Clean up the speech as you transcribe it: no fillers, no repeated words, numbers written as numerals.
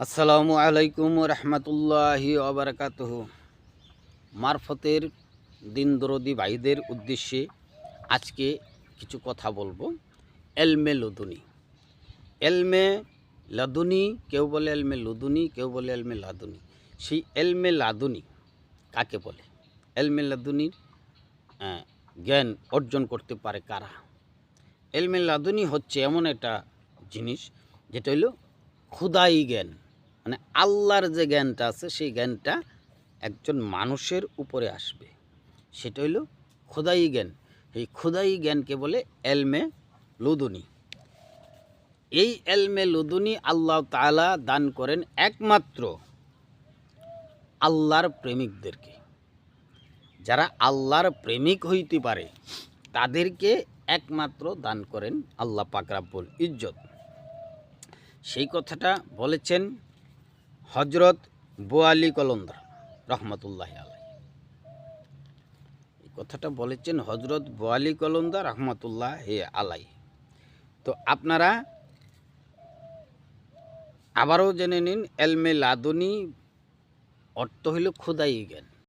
আসসালামু আলাইকুম রহমতুল্লাহি ওবরাকাতুহু। মারফতের দিন দরদি ভাইদের উদ্দেশ্যে আজকে কিছু কথা বলবো। এলমে লুদুনি। এলমে লাদুনি, কেউ বলে এলমে লুদুনি, কেউ বলে এলমে লাদুনি। সেই এলমে লাদুনি কাকে বলে? এলমে লাদুনির জ্ঞান অর্জন করতে পারে কারা? এলমে লাদুনি হচ্ছে এমন একটা জিনিস যেটা হইল খুদাই জ্ঞান, মানে আল্লাহর যে জ্ঞানটা আছে সেই জ্ঞানটা একজন মানুষের উপরে আসবে, সেটা হইল খোদাই জ্ঞান। এই খোদাই জ্ঞানকে বলে এলমে লুদুনি। এই এলমে লুদুনি আল্লাহ তাআলা দান করেন একমাত্র আল্লাহর প্রেমিকদেরকে। যারা আল্লাহর প্রেমিক হইতে পারে তাদেরকে একমাত্র দান করেন আল্লাহ পাক রব্বুল ইজ্জত। সেই কথাটা বলেছেন হজরত বোয়ালি কলন্দর রহমতুল্লাহ আলাই। এই কথাটা বলেছেন হজরত বোয়ালি কলন্দর রহমতুল্লাহ আলাই। তো আপনারা আবারও জেনে নিন, এলমে লাদুনি অর্থ হইল খোদাই জ্ঞান।